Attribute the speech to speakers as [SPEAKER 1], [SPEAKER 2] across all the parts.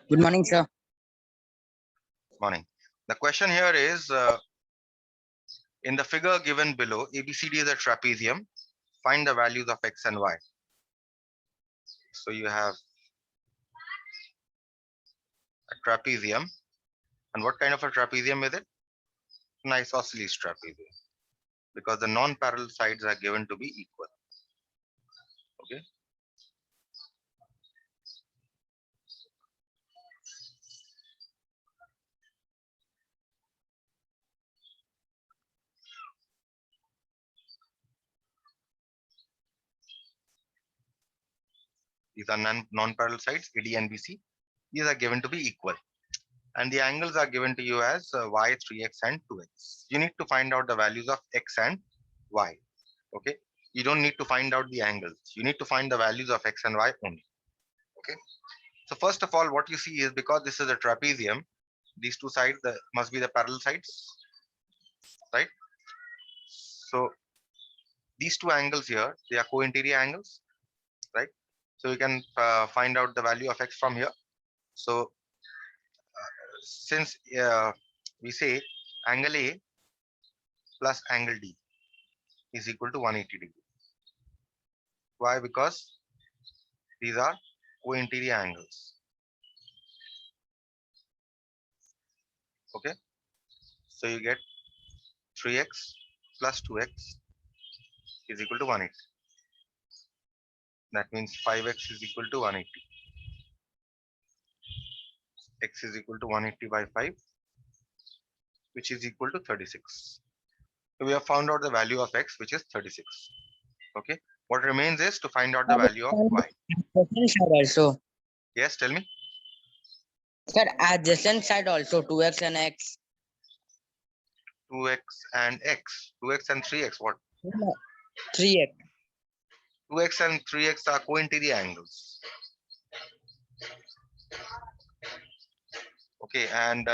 [SPEAKER 1] Good morning, sir.
[SPEAKER 2] Morning. The question here is in the figure given below, ABCD is a trapezium. Find the values of X and Y. So you have a trapezium. And what kind of a trapezium is it? An isosceles trapezium. Because the non-parallel sides are given to be equal. Okay. These are non-parallel sides, AD and BC. These are given to be equal. And the angles are given to you as y, 3x, and 2x. You need to find out the values of x and y. Okay. You don't need to find out the angles. You need to find the values of x and y only. Okay. So first of all, what you see is because this is a trapezium, these two sides must be the parallel sides, right? So these two angles here, they are co-interior angles, right? So we can find out the value of x from here. So since we say angle A plus angle D is equal to 180 degree. Why? Because these are co-interior angles. Okay. So you get 3x plus 2x is equal to 180. That means 5x is equal to 180. X is equal to 180 by 5, which is equal to 36. So we have found out the value of x, which is 36. Okay. What remains is to find out the value of y.
[SPEAKER 1] Adjacent side also.
[SPEAKER 2] Yes, tell me.
[SPEAKER 1] Sir, adjacent side also 2x and x.
[SPEAKER 2] 2x and x. 2x and 3x. What?
[SPEAKER 1] 3x.
[SPEAKER 2] 2x and 3x are co-interior angles. Okay. And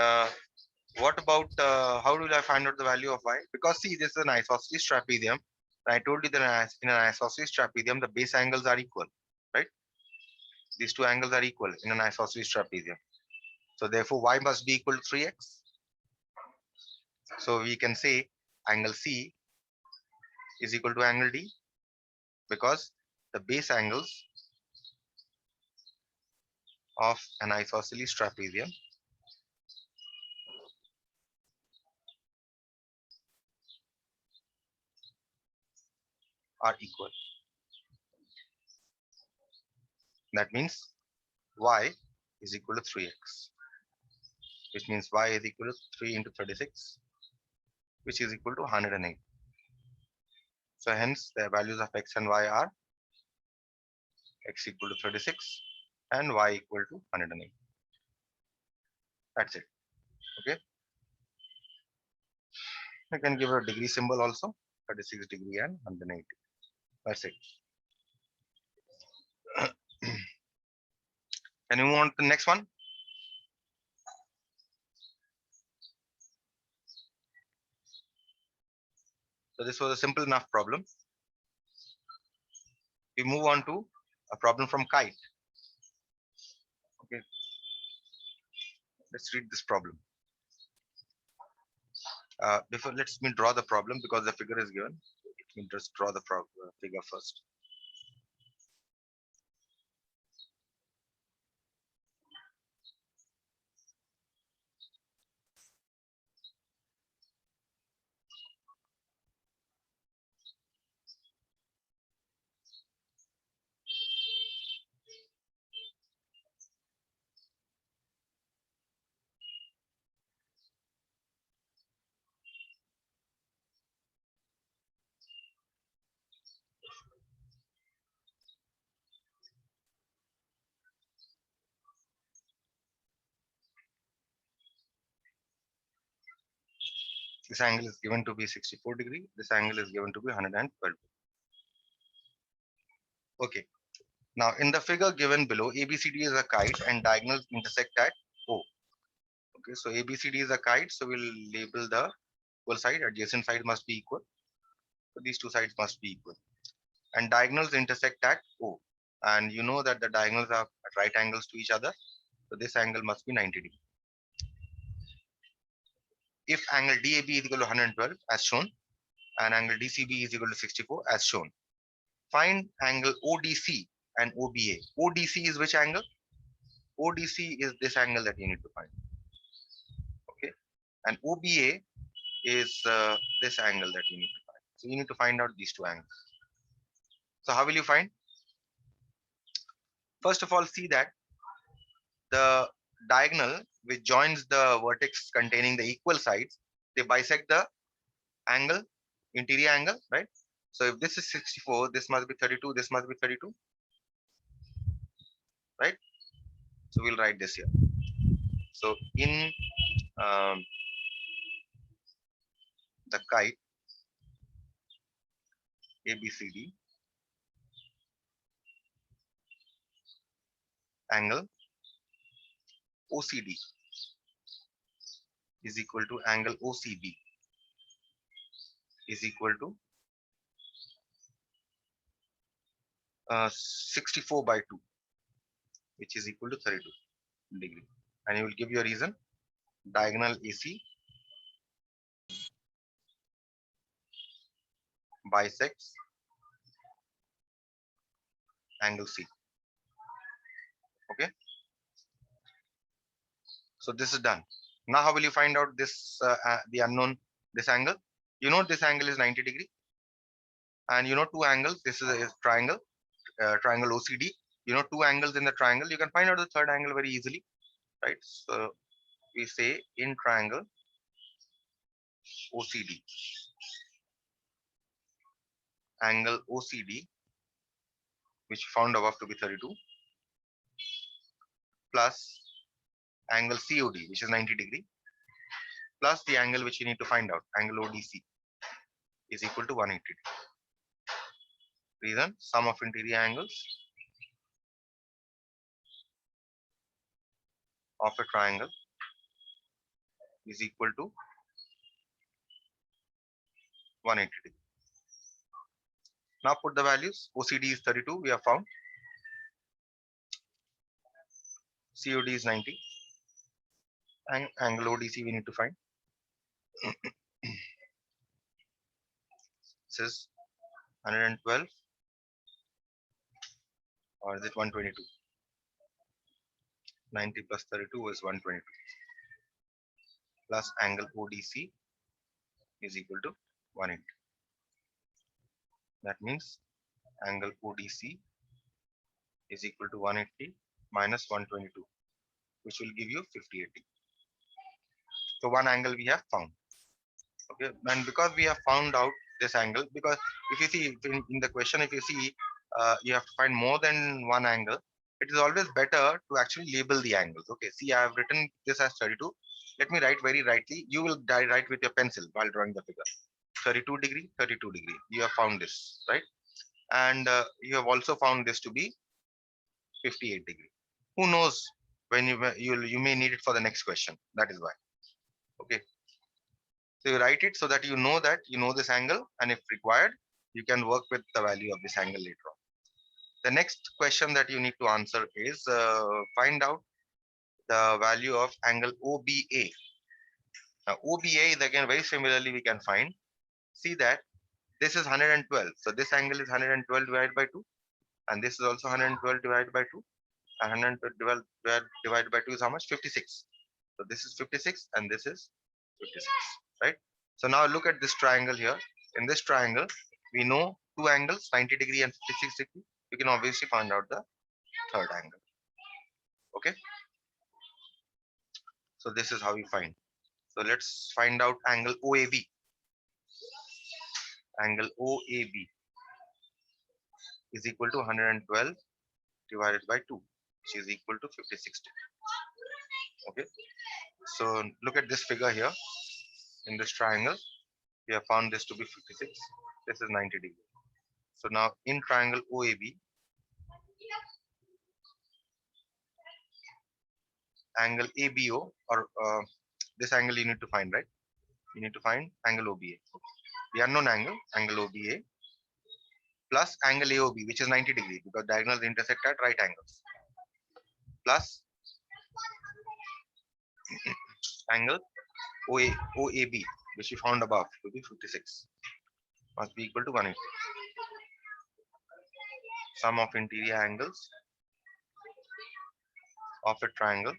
[SPEAKER 2] what about how will I find out the value of y? Because see, this is an isosceles trapezium. I told you that in an isosceles trapezium, the base angles are equal, right? These two angles are equal in an isosceles trapezium. So therefore, y must be equal to 3x. So we can say angle C is equal to angle D because the base angles of an isosceles trapezium are equal. That means y is equal to 3x, which means y is equal to 3 into 36, which is equal to 108. So hence the values of x and y are x equal to 36 and y equal to 108. That's it. Okay. I can give a degree symbol also, 36 degree and 180. That's it. Can you move on to the next one? So this was a simple enough problem. We move on to a problem from kite. Okay. Let's read this problem. Before, let me draw the problem because the figure is given. Let me just draw the figure first. This angle is given to be 64 degree. This angle is given to be 112. Okay. Now in the figure given below, ABCD is a kite and diagonals intersect at O. Okay, so ABCD is a kite, so we'll label the equal side. Adjacent side must be equal. So these two sides must be equal. And diagonals intersect at O. And you know that the diagonals are at right angles to each other. So this angle must be 90 degree. If angle DAB is equal to 112 as shown, and angle DCB is equal to 64 as shown, find angle ODC and OBA. ODC is which angle? ODC is this angle that you need to find. Okay, and OBA is this angle that you need to find. So you need to find out these two angles. So how will you find? First of all, see that the diagonal which joins the vertex containing the equal sides, they bisect the angle, interior angle, right? So if this is 64, this must be 32, this must be 32, right? So we'll write this here. So in the kite ABCD, angle OCD is equal to angle OCB is equal to 64 by 2, which is equal to 32 degree. And you will give your reason. Diagonal AC bisects angle C. Okay. So this is done. Now how will you find out this the unknown, this angle? You know this angle is 90 degree, and you know two angles. This is a triangle, triangle OCD. You know two angles in the triangle. You can find out the third angle very easily, right? So we say in triangle OCD, angle OCD, which found above to be 32, plus angle COD, which is 90 degree, plus the angle which you need to find out, angle ODC, is equal to 180 degree. Reason, sum of interior angles of a triangle is equal to 180 degree. Now put the values. OCD is 32, we have found. COD is 90. And angle ODC we need to find. This is 112, or is it 122? 90 plus 32 is 122. Plus angle ODC is equal to 180. That means angle ODC is equal to 180 minus 122, which will give you 5080. So one angle we have found. Okay, and because we have found out this angle, because if you see in the question, if you see you have to find more than one angle, it is always better to actually label the angles. Okay, see, I have written this as 32. Let me write very rightly. You will write with your pencil while drawing the figure. 32 degree, 32 degree. You have found this, right? And you have also found this to be 58 degree. Who knows when you may need it for the next question. That is why. Okay. So you write it so that you know this angle, and if required, you can work with the value of this angle later on. The next question that you need to answer is find out the value of angle OBA. Now OBA is again very similarly we can find. See that this is 112. So this angle is 112 divided by 2, and this is also 112 divided by 2. And 112 divided by 2 is how much? 56. So this is 56 and this is 56, right? So now look at this triangle here. In this triangle, we know two angles, 90 degree and 56 degree. You can obviously find out the third angle. Okay. So this is how you find. So let's find out angle OAB. Angle OAB is equal to 112 divided by 2, which is equal to 56 degree. Okay. So look at this figure here. In this triangle, we have found this to be 56. This is 90 degree. So now in triangle OAB, angle ABO, or this angle you need to find, right? You need to find angle OBA. The unknown angle, angle OBA, plus angle AOB, which is 90 degree because diagonals intersect at right angles, plus Angle OAB, which we found above to be 56, must be equal to 180. Sum of interior angles of a triangle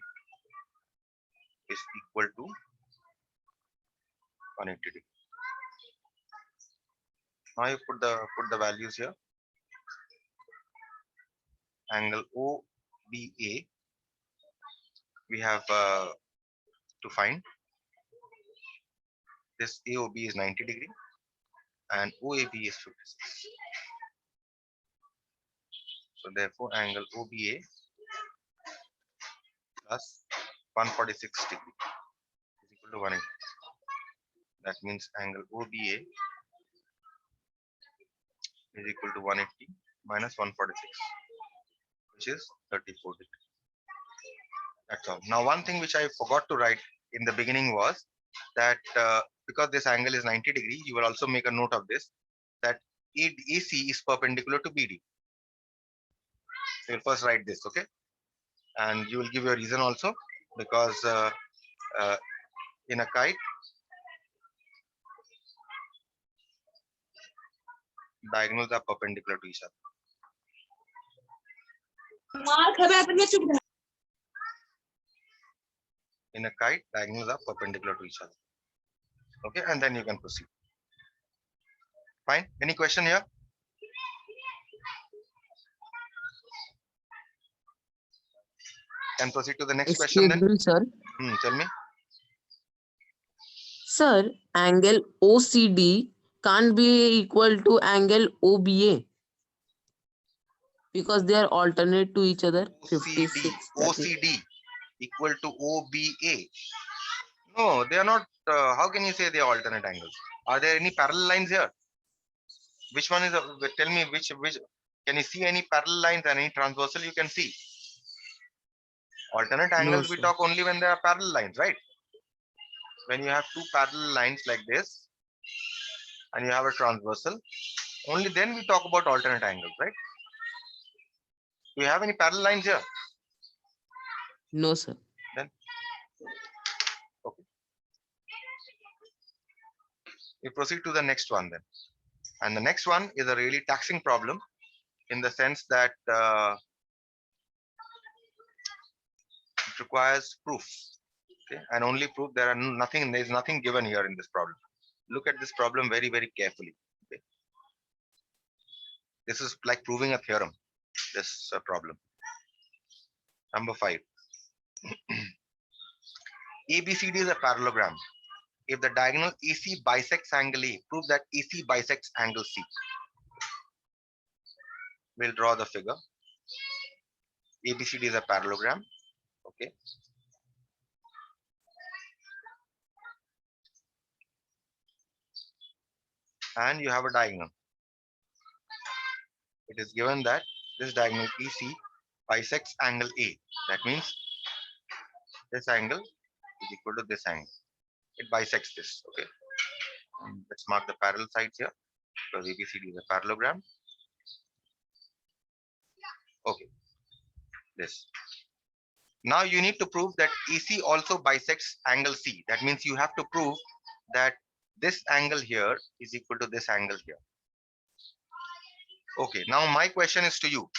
[SPEAKER 2] is equal to 180 degree. Now you put the values here. Angle OBA we have to find. This AOB is 90 degree and OAB is 56. So therefore angle OBA plus 146 degree is equal to 180. That means angle OBA is equal to 180 minus 146, which is 34 degree. That's all. Now one thing which I forgot to write in the beginning was that because this angle is 90 degree, you will also make a note of this, that AC is perpendicular to BD. So you'll first write this, okay? And you will give your reason also, because in a kite, diagonals are perpendicular to each other. In a kite, diagonals are perpendicular to each other. Okay, and then you can proceed. Fine. Any question here? Can proceed to the next question then.
[SPEAKER 3] Excuse me, sir.
[SPEAKER 2] Tell me.
[SPEAKER 3] Sir, angle OCD can't be equal to angle OBA because they are alternate to each other. 56.
[SPEAKER 2] OCD equal to OBA. No, they are not. How can you say they are alternate angles? Are there any parallel lines here? Which one is? Tell me which. Can you see any parallel lines and any transversal you can see? Alternate angles we
[SPEAKER 3] sir.
[SPEAKER 2] talk only when there are parallel lines, right? When you have two parallel lines like this and you have a transversal, only then we talk about alternate angles, right? Do you have any parallel lines here?
[SPEAKER 3] No, sir.
[SPEAKER 2] Then okay. We proceed to the next one then. And the next one is a really taxing problem in the sense that it requires proof. Okay, and only proof. There is nothing given here in this problem. Look at this problem very, very carefully. Okay. This is like proving a theorem, this problem. Number 5. ABCD is a parallelogram. If the diagonal AC bisects angle A, prove that AC bisects angle C. We'll draw the figure. ABCD is a parallelogram. Okay. And you have a diagonal. It is given that this diagonal EC bisects angle A. That means this angle is equal to this angle. It bisects this. Okay. Let's mark the parallel sides here because ABCD is a parallelogram. Okay. This. Now you need to prove that AC also bisects angle C. That means you have to prove that this angle here is equal to this angle here. Okay, now my question is to you.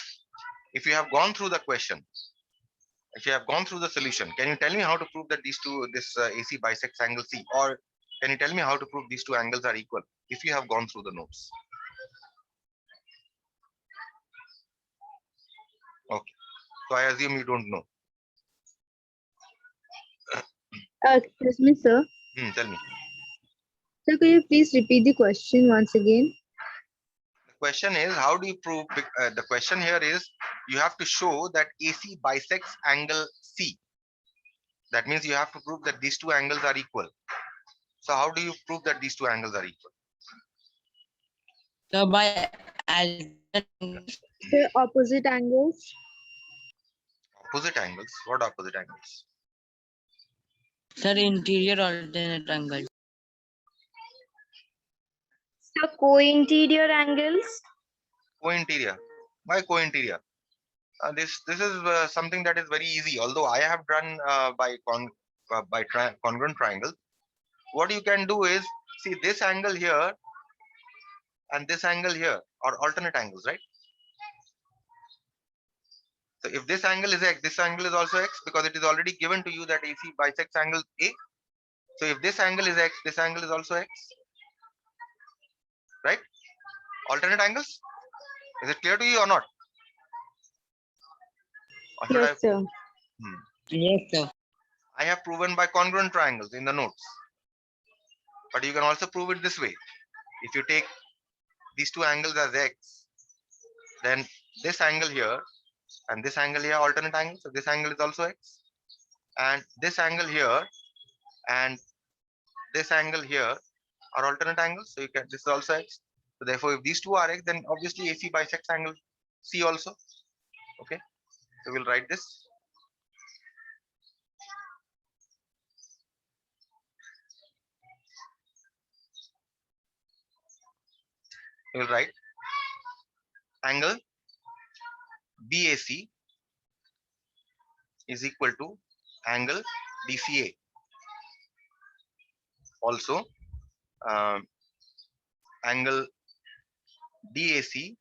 [SPEAKER 2] If you have gone through the question, if you have gone through the solution, can you tell me how to prove that this AC bisects angle C? Or can you tell me how to prove these two angles are equal if you have gone through the notes? Okay, so I assume you don't know.
[SPEAKER 4] Excuse me, sir.
[SPEAKER 2] Tell me.
[SPEAKER 4] Sir, could you please repeat the question once again?
[SPEAKER 2] The question is, how do you prove? The question here is, you have to show that AC bisects angle C. That means you have to prove that these two angles are equal. So how do you prove that these two angles are equal?
[SPEAKER 1] So by
[SPEAKER 4] Sir, opposite angles.
[SPEAKER 2] Opposite angles? What opposite angles?
[SPEAKER 1] sir, interior alternate angle.
[SPEAKER 4] Sir, co-interior angles.
[SPEAKER 2] Co-interior. Why co-interior? This is something that is very easy. Although I have done by by congruent triangle, what you can do is, see, this angle here and this angle here are alternate angles, right? So if this angle is x, this angle is also x, because it is already given to you that AC bisects angle A. So if this angle is x, this angle is also x, right? Alternate angles. Is it clear to you or not? Or should
[SPEAKER 4] Yes, sir.
[SPEAKER 1] Yes, sir.
[SPEAKER 2] I have proven by congruent triangles in the notes, but you can also prove it this way. If you take these two angles as x, then this angle here and this angle here alternate angles. So this angle is also x, and this angle here and this angle here are alternate angles. So you can, this is also x. So therefore, if these two are x, then obviously AC bisects angle C also. Okay, so we'll write this. We'll write angle BAC is equal to angle DCA. Also, angle DAC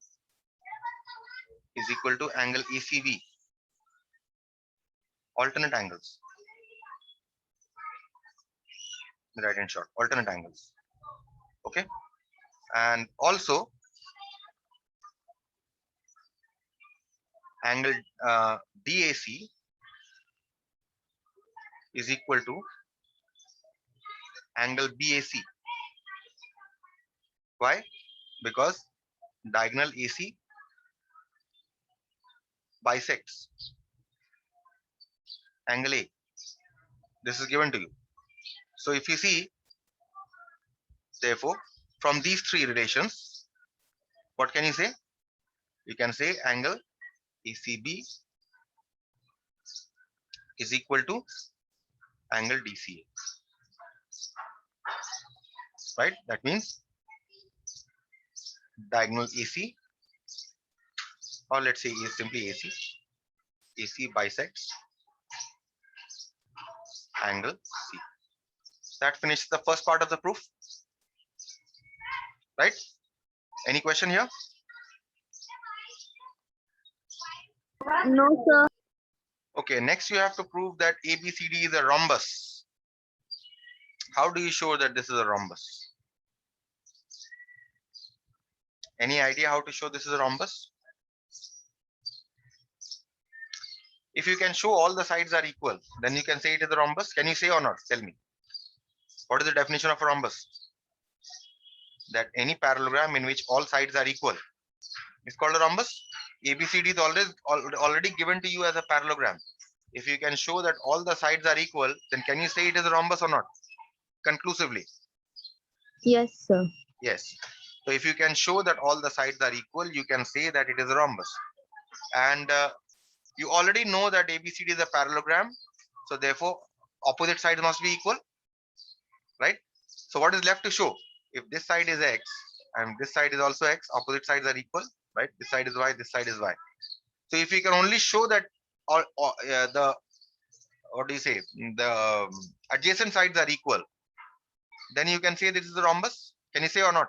[SPEAKER 2] is equal to angle ACB. Alternate angles. Right in short, alternate angles. Okay, and also angle DAC is equal to angle BAC. Why? Because diagonal AC bisects angle A. This is given to you. So if you see, therefore, from these three relations, what can you say? You can say angle ACB is equal to angle DCA. Right? That means diagonal AC, or let's say simply AC. AC bisects angle C. That finishes the first part of the proof. Right? Any question here?
[SPEAKER 4] No, sir.
[SPEAKER 2] Okay, next you have to prove that ABCD is a rhombus. How do you show that this is a rhombus? Any idea how to show this is a rhombus? If you can show all the sides are equal, then you can say it is a rhombus. Can you say or not? Tell me. What is the definition of a rhombus? That any parallelogram in which all sides are equal is called a rhombus. ABCD is already given to you as a parallelogram. If you can show that all the sides are equal, then can you say it is a rhombus or not? Conclusively.
[SPEAKER 4] Yes, sir.
[SPEAKER 2] Yes. So if you can show that all the sides are equal, you can say that it is a rhombus. And you already know that ABCD is a parallelogram. So therefore, opposite sides must be equal. Right? So what is left to show? If this side is x and this side is also x, opposite sides are equal. Right? This side is y, this side is y. So if you can only show that all the, what do you say, the adjacent sides are equal, then you can say this is a rhombus. Can you say or not?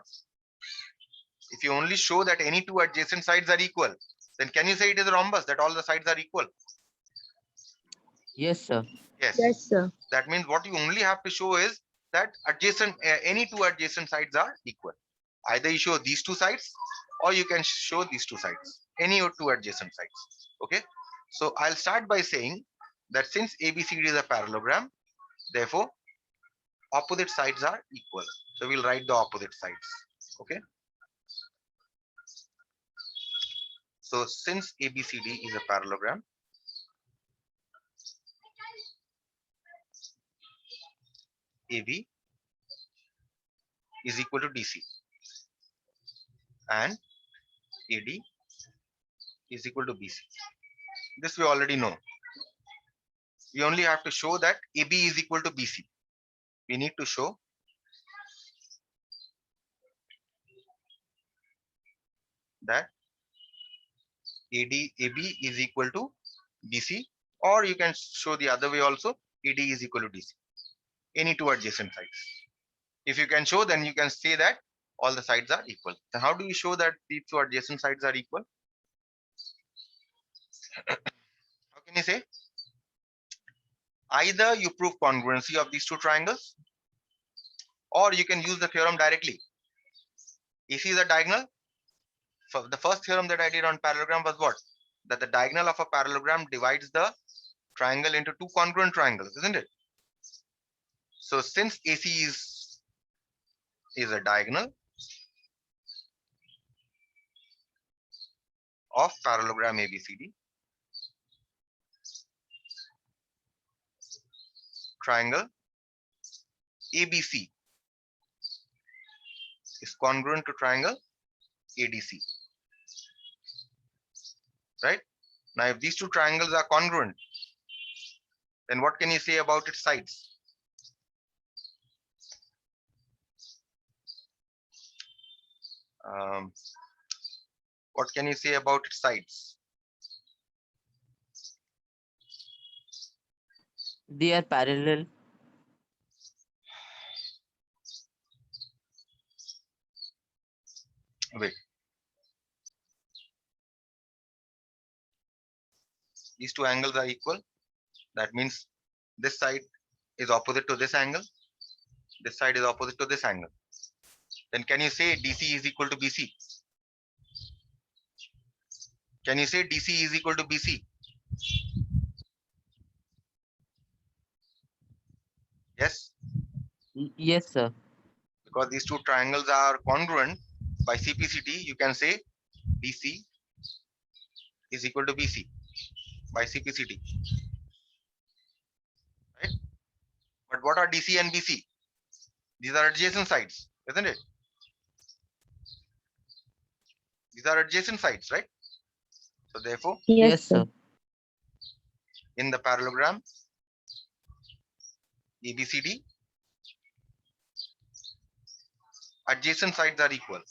[SPEAKER 2] If you only show that any two adjacent sides are equal, then can you say it is a rhombus, that all the sides are equal?
[SPEAKER 3] Yes, sir.
[SPEAKER 2] Yes.
[SPEAKER 4] Yes, sir.
[SPEAKER 2] That means what you only have to show is that adjacent, any two adjacent sides are equal. Either you show these two sides or you can show these two sides, any two adjacent sides. Okay. So I'll start by saying that since ABCD is a parallelogram, therefore opposite sides are equal. So we'll write the opposite sides. Okay. So since ABCD is a parallelogram, AB is equal to DC and AD is equal to BC. This we already know. We only have to show that AB is equal to BC. We need to show that AB is equal to BC, or you can show the other way also. AD is equal to DC. Any two adjacent sides. If you can show, then you can say that all the sides are equal. Then how do you show that these two adjacent sides are equal? How can you say? Either you prove congruency of these two triangles, or you can use the theorem directly. AC is a diagonal. So the first theorem that I did on parallelogram was what? That the diagonal of a parallelogram divides the triangle into two congruent triangles, isn't it? So since AC is a diagonal of parallelogram ABCD, triangle ABC is congruent to triangle ADC. Right? Now, if these two triangles are congruent, then what can you say about its sides? What can you say about its sides?
[SPEAKER 3] They are parallel.
[SPEAKER 2] Wait. These two angles are equal. That means this side is opposite to this angle. This side is opposite to this angle. Then can you say DC is equal to BC? Can you say DC is equal to BC? Yes?
[SPEAKER 3] Yes, sir.
[SPEAKER 2] Because these two triangles are congruent by CPCT, you can say DC is equal to BC by CPCT. Right? But what are DC and BC? These are adjacent sides, isn't it? These are adjacent sides, right? So therefore,
[SPEAKER 3] Yes, sir.
[SPEAKER 2] in the parallelogram ABCD, adjacent sides are equal.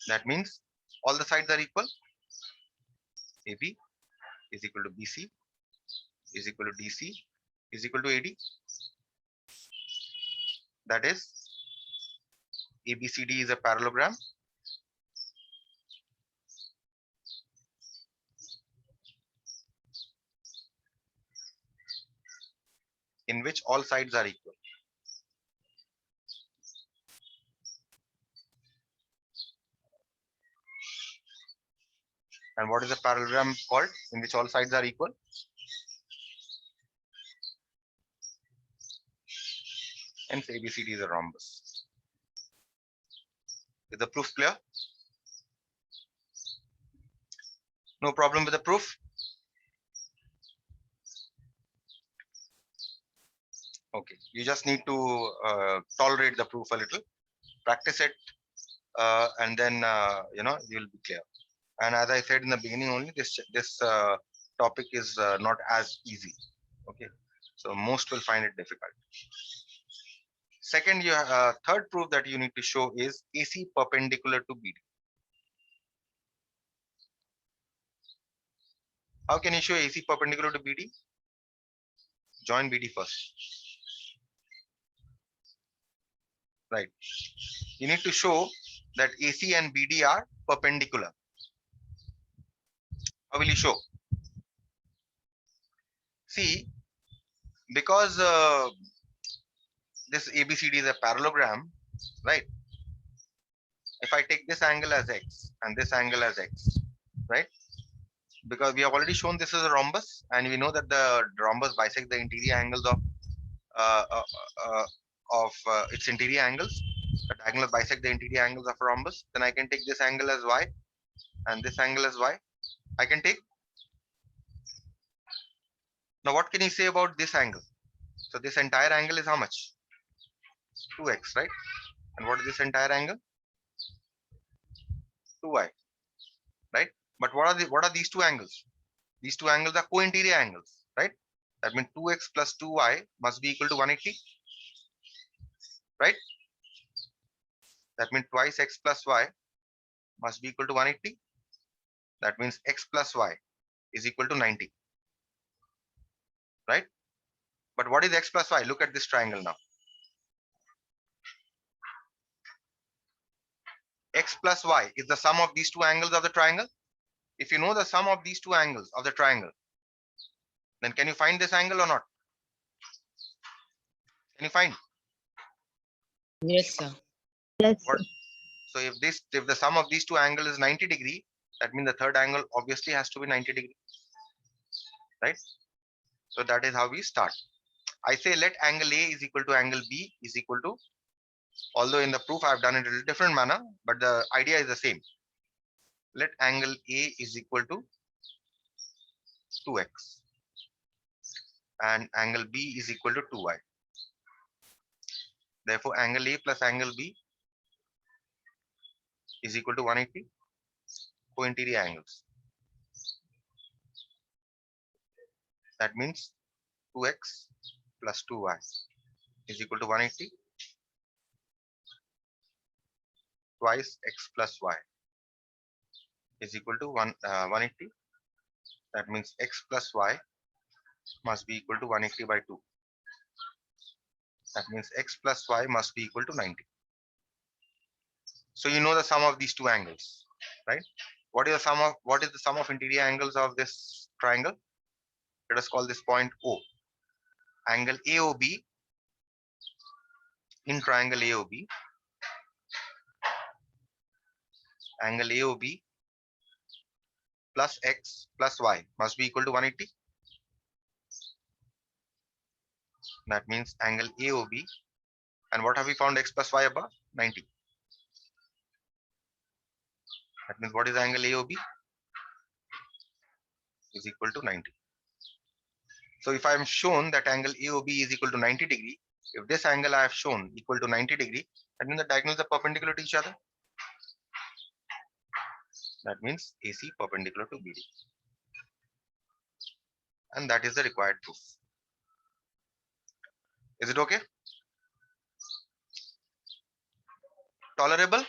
[SPEAKER 2] That means all the sides are equal. AB is equal to BC is equal to DC is equal to AD. That is, ABCD is a parallelogram in which all sides are equal. And what is a parallelogram called in which all sides are equal? Hence ABCD is a rhombus. Is the proof clear? No problem with the proof? Okay, you just need to tolerate the proof a little, practice it, and then you'll be clear. And as I said in the beginning, only this topic is not as easy. Okay, so most will find it difficult. Second, third proof that you need to show is AC perpendicular to BD. How can you show AC perpendicular to BD? Join BD first. Right. You need to show that AC and BD are perpendicular. How will you show? See, because this ABCD is a parallelogram, right? If I take this angle as X and this angle as X, right? Because we have already shown this is a rhombus, and we know that the rhombus bisects the interior angles of its interior angles. The diagonals bisect the interior angles of a rhombus. Then I can take this angle as Y and this angle as Y. I can take. Now, what can you say about this angle? So this entire angle is how much? 2x, right? And what is this entire angle? 2y, right? But what are these two angles? These two angles are co-interior angles, right? That means 2x plus 2y must be equal to 180, right? That means twice x plus y must be equal to 180. That means x plus y is equal to 90. Right? But what is x plus y? Look at this triangle now. X plus y is the sum of these two angles of the triangle. If you know the sum of these two angles of the triangle, then can you find this angle or not? Can you find?
[SPEAKER 1] Yes, sir.
[SPEAKER 4] Yes,
[SPEAKER 2] What?
[SPEAKER 4] sir.
[SPEAKER 2] So if the sum of these two angles is 90 degree, that means the third angle obviously has to be 90 degree. Right? So that is how we start. I say let angle A is equal to angle B is equal to, although in the proof I have done it in a different manner, but the idea is the same. Let angle A is equal to 2x and angle B is equal to 2y. Therefore, angle A plus angle B is equal to 180 co-interior angles. That means 2x plus 2y is equal to 180 twice x plus y is equal to 180. That means x plus y must be equal to 180 by 2. That means x plus y must be equal to 90. So you know the sum of these two angles, right? What is the sum of interior angles of this triangle? Let us call this point O. Angle AOB in triangle AOB, angle AOB plus x plus y must be equal to 180. That means angle AOB, and what have we found x plus y above? 90. That means what is angle AOB? Is equal to 90. So if I am shown that angle AOB is equal to 90 degree, if this angle I have shown equal to 90 degree, that means the diagonals are perpendicular to each other. That means AC perpendicular to BD. And that is the required proof. Is it okay? Tolerable?